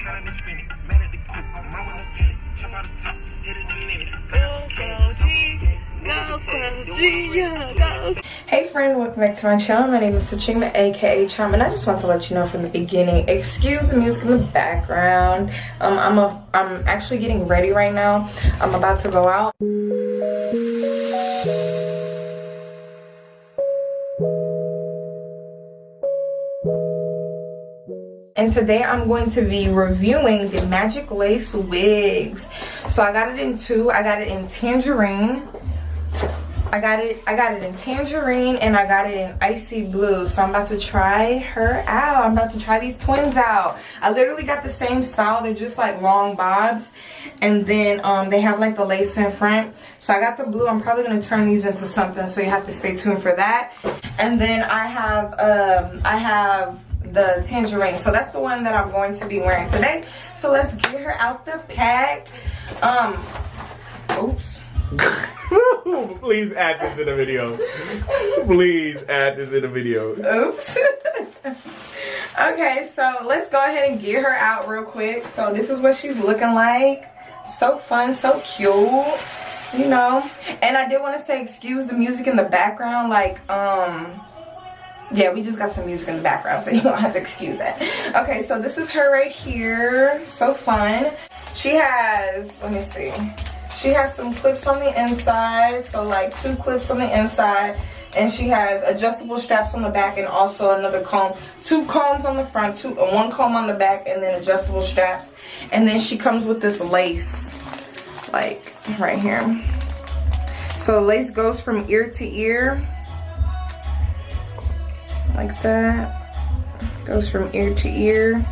Hey friend, welcome back to my channel. My name is Sochima, aka Chime, and I just want to let you know from the beginning, excuse the music in the background. I'm actually getting ready right now. I'm about to go out. And today I'm going to be reviewing the Magic Lace wigs. So I got it in two. I got it in tangerine. I got it in tangerine, and I got it in icy blue. So I'm about to try her out. I'm about to try these twins out. I literally got the same style. They're just like long bobs, and then they have like the lace in front. So I got the blue. I'm probably gonna turn these into something, so you have to stay tuned for that. And then I have the tangerine, so that's the one that I'm going to be wearing today. So let's get her out the pack. Oops. Please add this in the video. Please add this in the video. Oops. Okay, so let's go ahead and get her out real quick. So this is what she's looking like. So fun, so cute, you know. And I did want to say, excuse the music in the background, like yeah, we just got some music in the background, so you don't have to excuse that. Okay, so this is her right here. So fun. She has, let me see. She has some clips on the inside, so like 2 clips on the inside. And she has adjustable straps on the back, and also another comb. 2 combs on the front, 1 comb on the back, and then adjustable straps. And then she comes with this lace, like right here. So the lace goes from ear to ear. Like that, goes from ear to ear.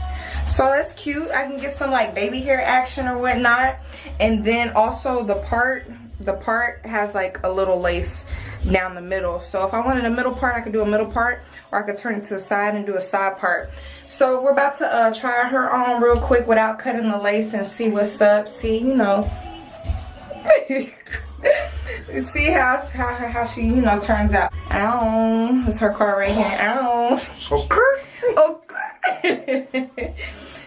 So that's cute. I can get some like baby hair action or whatnot. And then also the part has like a little lace down the middle. So if I wanted a middle part, I could do a middle part, or I could turn it to the side and do a side part. So we're about to try her on real quick without cutting the lace and see what's up. See, you know. See how she, you know, turns out. Ow. That's her car right here. Ow. Okay.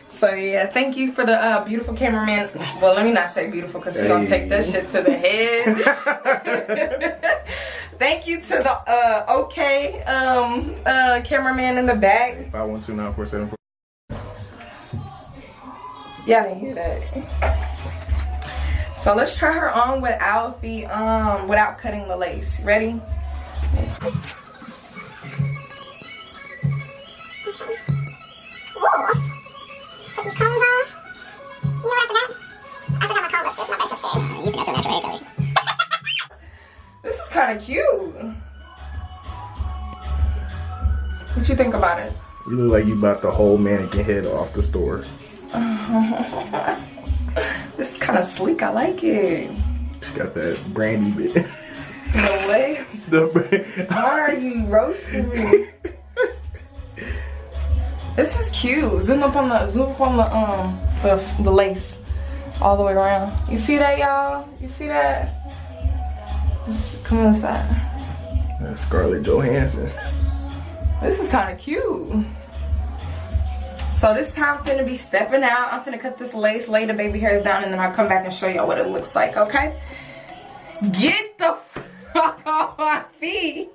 So yeah, thank you for the beautiful cameraman. Well, let me not say beautiful, because he's gonna take this shit to the head. Thank you to the cameraman in the back. 512-947. Yeah, I didn't hear that. So let's try her on without the without cutting the lace. Ready? This is kind of cute. What you think about it? You look like you bought the whole mannequin head off the store. This is kind of sleek. I like it. She got that brandy bit. The lace. Why are you roasting me? This is cute. Zoom up on the the lace all the way around. You see that, y'all? You see that? Come on inside. That's Scarlett Johansson. This is kind of cute. So this is how I'm finna be stepping out. I'm finna cut this lace, lay the baby hairs down, and then I'll come back and show y'all what it looks like, okay? Get the fuck off my feet.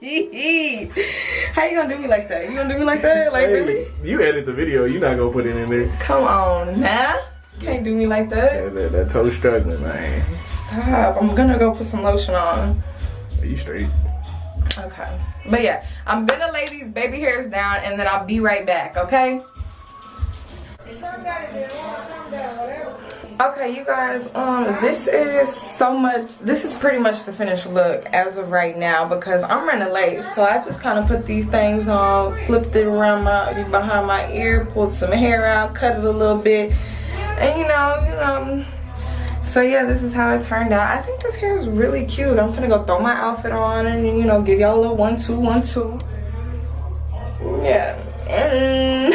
How you gonna do me like that? You gonna do me like that? Like, hey, really? You edit the video. You're not gonna put it in there. Come on, now. Can't do me like that. Yeah, that toe struggling, man. Stop. I'm gonna go put some lotion on. Are you straight? Okay. But yeah, I'm gonna lay these baby hairs down, and then I'll be right back, okay? Okay, you guys, this is pretty much the finished look as of right now, because I'm running late. So I just kind of put these things on, flipped it around behind my ear, pulled some hair out, cut it a little bit, and you know, so yeah, this is how it turned out. I think this hair is really cute. I'm gonna go throw my outfit on and, you know, give y'all a little 1-2, 1-2. Yeah, and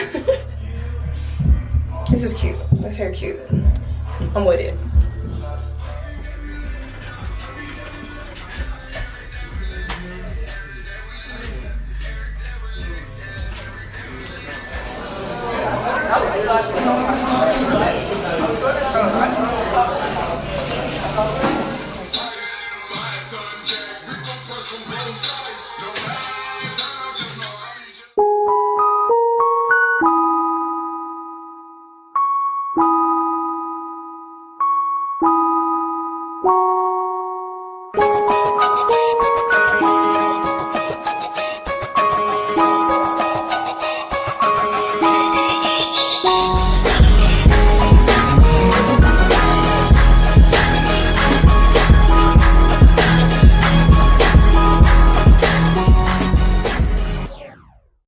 this is cute. This hair cute. I'm with it.